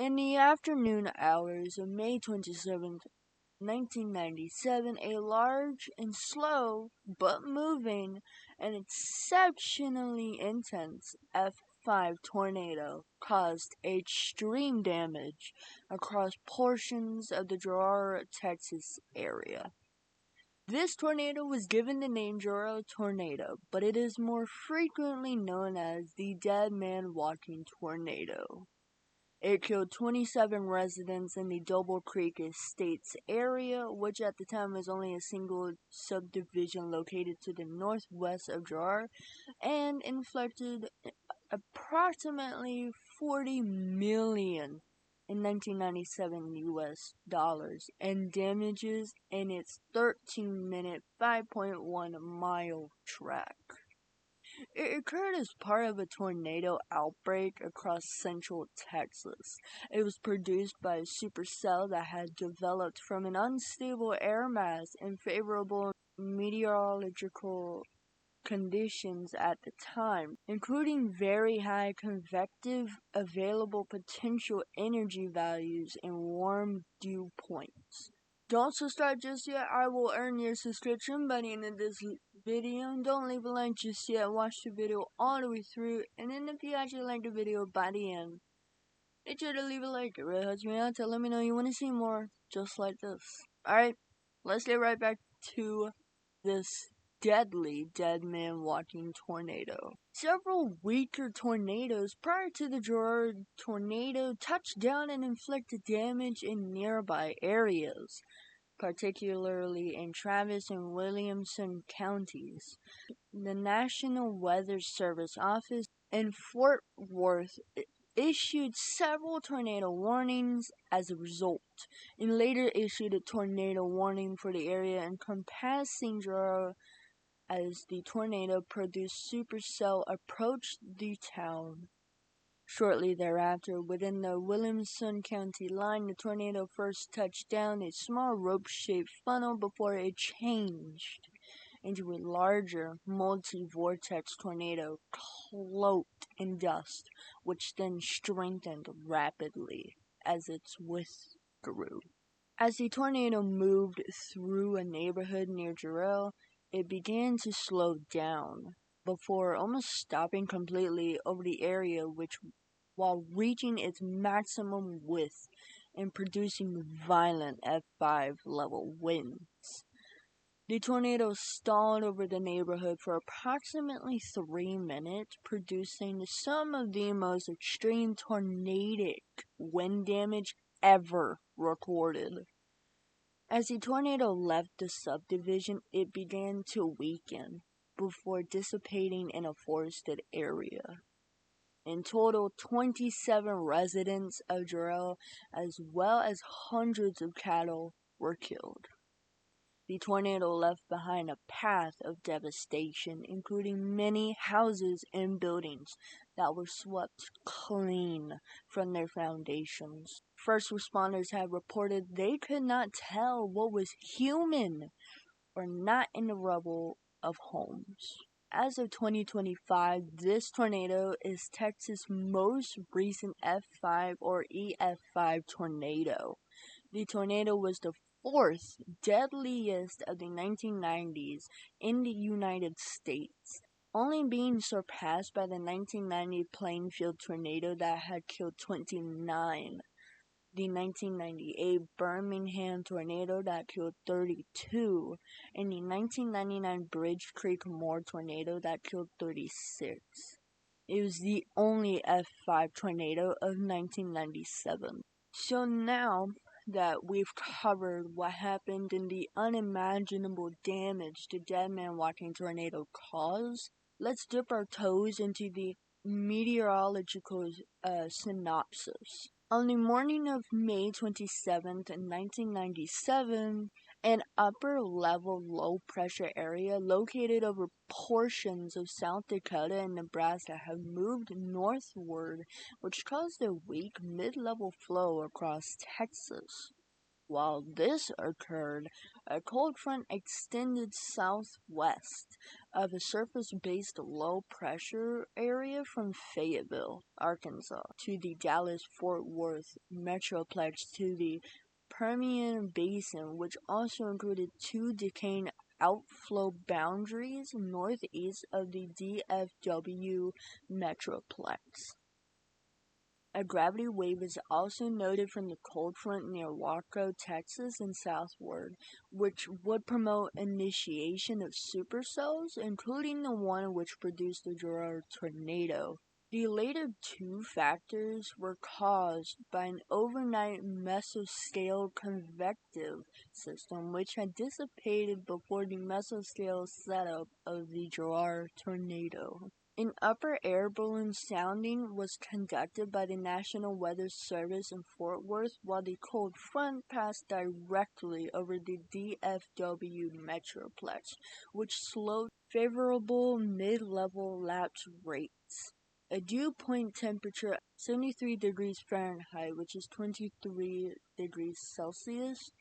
In the afternoon hours of May 27th, 1997, a large and slow, but moving, and exceptionally intense F5 tornado caused extreme damage across portions of the Jarrell, Texas area. This tornado was given the name Jarrell tornado, but it is more frequently known as the Dead Man Walking Tornado. It killed 27 residents in the Double Creek Estates area, which at the time was only a single subdivision located to the northwest of Jarrell, and inflicted approximately $40 million in 1997 US dollars in damages in its 13-minute 5.1 mile track. It occurred as part of a tornado outbreak across central Texas. It was produced by a supercell that had developed from an unstable air mass in favorable meteorological conditions at the time, including very high convective available potential energy values and warm dew points. Don't subscribe just yet. I will earn your subscription by the end of this video. Don't leave a like just yet. Watch the video all the way through, and then if you actually like the video by the end, make sure to leave a like. It really helps me out to let me know you want to see more just like this. Alright, let's get right back to this deadly dead man walking tornado. Several weaker tornadoes prior to the Jarrell tornado touched down and inflicted damage in nearby areas, particularly in Travis and Williamson counties. The National Weather Service office in Fort Worth issued several tornado warnings as a result, and later issued a tornado warning for the area encompassing Jarrell as the tornado-produced supercell approached the town. Shortly thereafter, within the Williamson County line, the tornado first touched down a small rope-shaped funnel before it changed into a larger multi-vortex tornado cloaked in dust, which then strengthened rapidly as it withdrew. As the tornado moved through a neighborhood near Jarrell, it began to slow down before almost stopping completely over the area, while reaching its maximum width and producing violent F5 level winds. The tornado stalled over the neighborhood for approximately 3 minutes, producing some of the most extreme tornadic wind damage ever recorded. As the tornado left the subdivision, it began to weaken before dissipating in a forested area. In total, 27 residents of Jarrell, as well as hundreds of cattle, were killed. The tornado left behind a path of devastation, including many houses and buildings that were swept clean from their foundations. First responders have reported they could not tell what was human or not in the rubble of homes. As of 2025, this tornado is Texas' most recent F5 or EF5 tornado. The tornado was the fourth deadliest of the 1990s in the United States, only being surpassed by the 1990 Plainfield tornado that had killed 29, the 1998 Birmingham tornado that killed 32, and the 1999 Bridge Creek Moore tornado that killed 36. It was the only F5 tornado of 1997. So now that we've covered what happened and the unimaginable damage the Dead Man Walking tornado caused, let's dip our toes into the meteorological synopsis. On the morning of May 27th, 1997, an upper-level low-pressure area located over portions of South Dakota and Nebraska have moved northward, which caused a weak mid-level flow across Texas. While this occurred, a cold front extended southwest of a surface-based low-pressure area from Fayetteville, Arkansas, to the Dallas-Fort Worth metroplex to the Permian Basin, which also included two decaying outflow boundaries northeast of the DFW metroplex. A gravity wave is also noted from the cold front near Waco, Texas, and southward, which would promote initiation of supercells, including the one which produced the Jarrell tornado. The later two factors were caused by an overnight mesoscale convective system which had dissipated before the mesoscale setup of the Jarrell tornado. An upper air balloon sounding was conducted by the National Weather Service in Fort Worth while the cold front passed directly over the DFW metroplex, which slowed favorable mid-level lapse rates. A dew point temperature 73 degrees Fahrenheit, which is 23 degrees Celsius,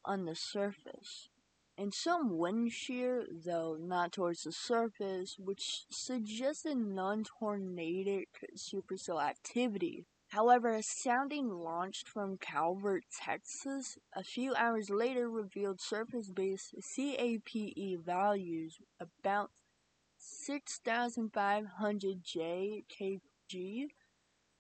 on the surface, and some wind shear, though not towards the surface, which suggested non-tornadic supercell activity. However, a sounding launched from Calvert, Texas, a few hours later revealed surface-based CAPE values about 6,500 jkg,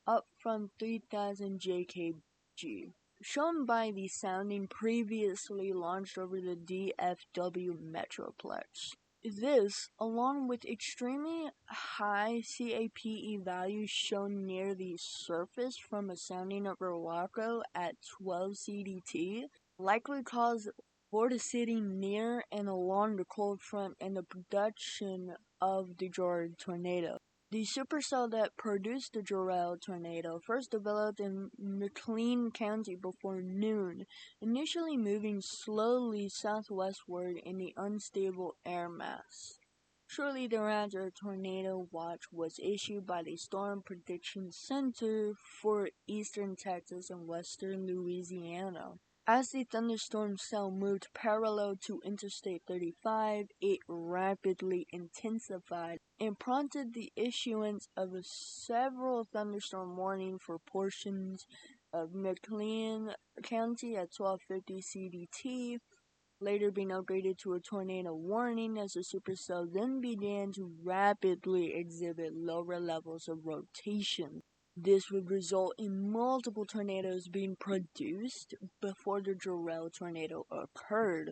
up from 3,000 jkg, shown by the sounding previously launched over the DFW metroplex. This, along with extremely high CAPE values shown near the surface from a sounding over Waco at 12 CDT, likely caused vorticity near and along the cold front and the production of the Jarrell tornado. The supercell that produced the Jarrell tornado first developed in McLean County before noon, initially moving slowly southwestward in the unstable air mass. Shortly thereafter, a tornado watch was issued by the Storm Prediction Center for eastern Texas and western Louisiana. As the thunderstorm cell moved parallel to Interstate 35, it rapidly intensified and prompted the issuance of several thunderstorm warnings for portions of McLean County at 1250 CDT, later being upgraded to a tornado warning as the supercell then began to rapidly exhibit lower levels of rotation. This would result in multiple tornadoes being produced before the Jarrell tornado occurred.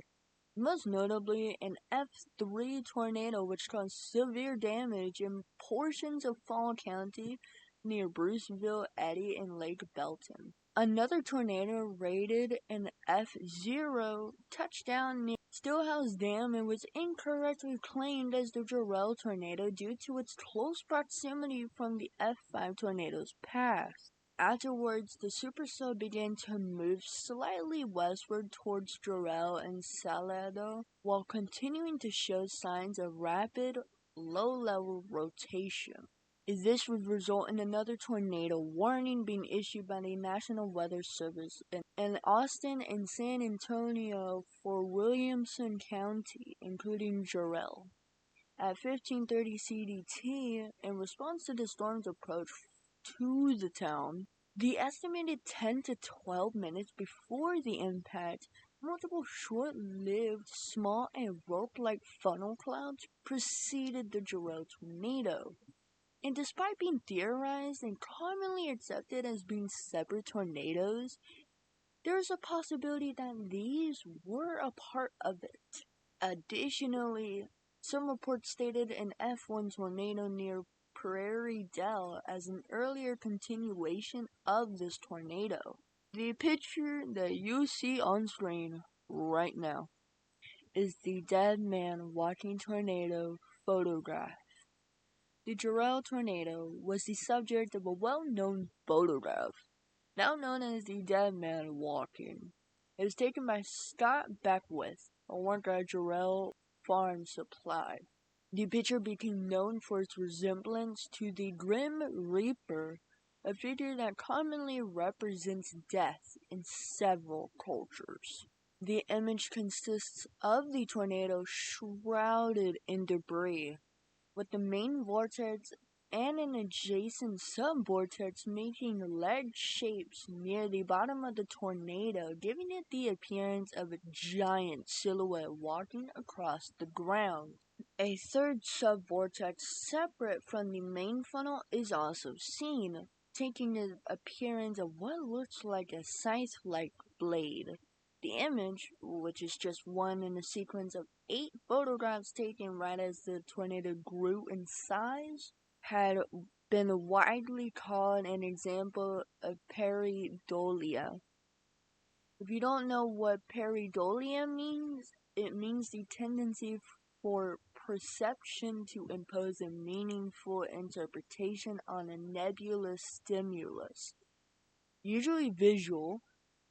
Most notably, an F3 tornado which caused severe damage in portions of Fall County near Bruceville, Eddy, and Lake Belton. Another tornado rated an F0 touched down near Stillhouse Dam and was incorrectly claimed as the Jarrell tornado due to its close proximity from the F5 tornado's past. Afterwards, the supercell began to move slightly westward towards Jarrell and Salado, while continuing to show signs of rapid, low-level rotation. This would result in another tornado warning being issued by the National Weather Service in Austin and San Antonio for Williamson County, including Jarrell. At 15:30 CDT, in response to the storm's approach to the town, the estimated 10 to 12 minutes before the impact, multiple short-lived, small and rope-like funnel clouds preceded the Jarrell tornado. And despite being theorized and commonly accepted as being separate tornadoes, there is a possibility that these were a part of it. Additionally, some reports stated an F1 tornado near Prairie Dell as an earlier continuation of this tornado. The picture that you see on screen right now is the dead man walking tornado photograph. The Jarrell tornado was the subject of a well-known photograph, now known as the dead man walking. It was taken by Scott Beckwith, a worker at Jarrell Farm Supply. The picture became known for its resemblance to the Grim Reaper a figure that commonly represents death in several cultures. The image consists of the tornado shrouded in debris, with the main vortex and an adjacent sub-vortex making leg shapes near the bottom of the tornado, giving it the appearance of a giant silhouette walking across the ground. A third sub-vortex separate from the main funnel is also seen, taking the appearance of what looks like a scythe-like blade. The image, which is just one in a sequence of 8 photographs taken right as the tornado grew in size, had been widely called an example of pareidolia. If you don't know what pareidolia means, it means the tendency for perception to impose a meaningful interpretation on a nebulous stimulus, usually visual,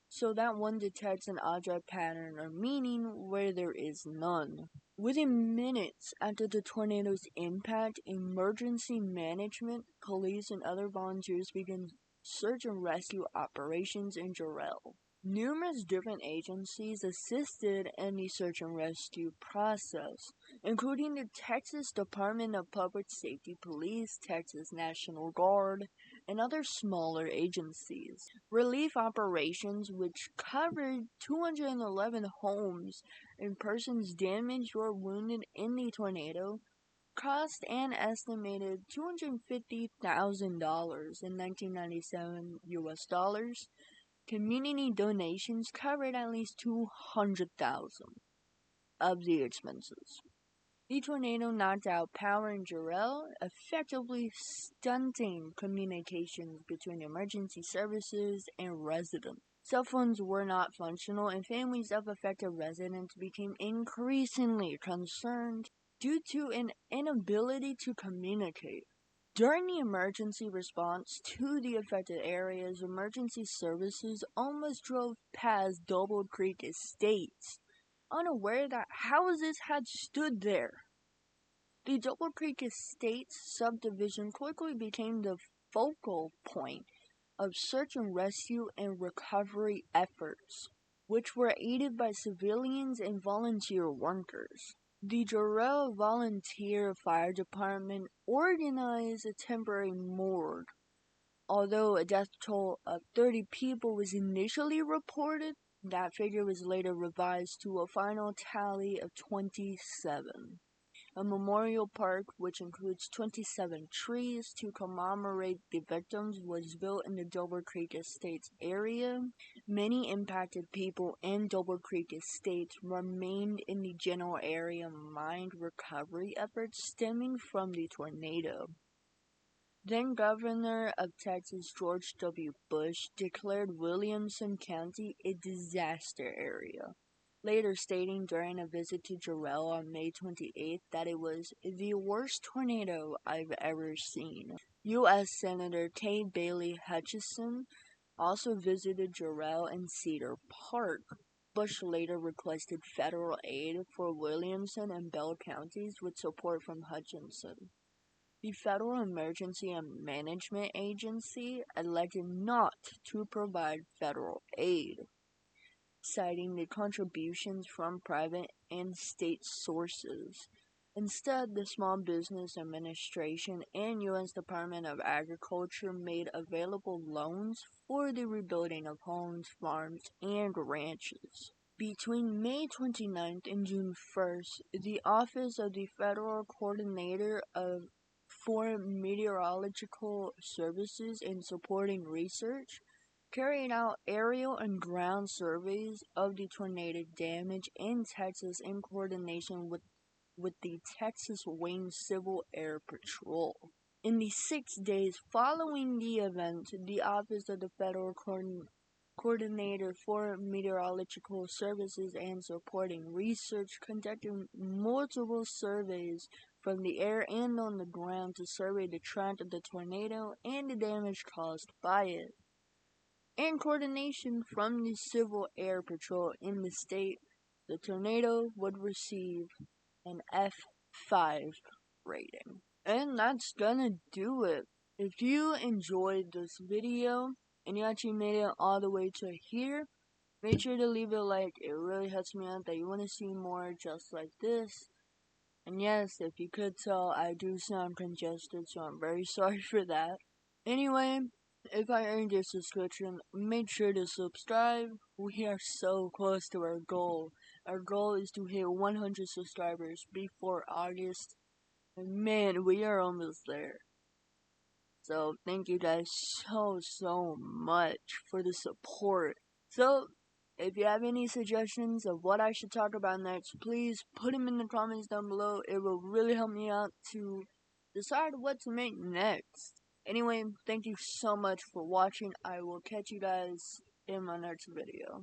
so that one detects an object pattern or meaning where there is none. Within minutes after the tornado's impact, emergency management, police, and other volunteers began search and rescue operations in Jarrell. Numerous different agencies assisted in the search and rescue process, including the Texas Department of Public Safety Police, Texas National Guard, and other smaller agencies. Relief operations, which covered 211 homes and persons damaged or wounded in the tornado, cost an estimated $250,000 in 1997 US dollars. Community donations covered at least $200,000 of the expenses. The tornado knocked out power in Jarrell, effectively stunting communications between emergency services and residents. Cell phones were not functional, and families of affected residents became increasingly concerned due to an inability to communicate. During the emergency response to the affected areas, emergency services almost drove past Double Creek Estates, unaware that houses had stood there. The Double Creek Estates subdivision quickly became the focal point of search and rescue and recovery efforts, which were aided by civilians and volunteer workers. The Jarrell Volunteer Fire Department organized a temporary morgue. Although a death toll of 30 people was initially reported, that figure was later revised to a final tally of 27. A memorial park, which includes 27 trees to commemorate the victims, was built in the Double Creek Estates area. Many impacted people in Double Creek Estates remained in the general area mined recovery efforts stemming from the tornado. Then Governor of Texas George W. Bush declared Williamson County a disaster area, later stating during a visit to Jarrell on May 28th that it was the worst tornado I've ever seen. U.S. Senator Kay Bailey Hutchison also visited Jarrell and Cedar Park. Bush later requested federal aid for Williamson and Bell counties with support from Hutchinson. The Federal Emergency Management Agency elected not to provide federal aid, citing the contributions from private and state sources. Instead, the Small Business Administration and U.S. Department of Agriculture made available loans for the rebuilding of homes, farms, and ranches. Between May 29th and June 1st, the Office of the Federal Coordinator for Meteorological Services and Supporting Research carried out aerial and ground surveys of the tornado damage in Texas in coordination with the Texas Wing Civil Air Patrol. In the 6 days following the event, the Office of the Federal Coordinator for Meteorological Services and Supporting Research conducted multiple surveys from the air and on the ground to survey the track of the tornado and the damage caused by it. In coordination from the Civil Air Patrol in the state, the tornado would receive an F5 rating. And that's gonna do it. If you enjoyed this video and you actually made it all the way to here, make sure to leave a like. It really helps me out that you want to see more just like this. And yes, if you could tell, I do sound congested, so I'm very sorry for that. Anyway, if I earned your subscription, make sure to subscribe. We are so close to our goal. Our goal is to hit 100 subscribers before August. And man, we are almost there. So thank you guys so much for the support. So if you have any suggestions of what I should talk about next, please put them in the comments down below. It will really help me out to decide what to make next. Anyway, thank you so much for watching. I will catch you guys in my next video.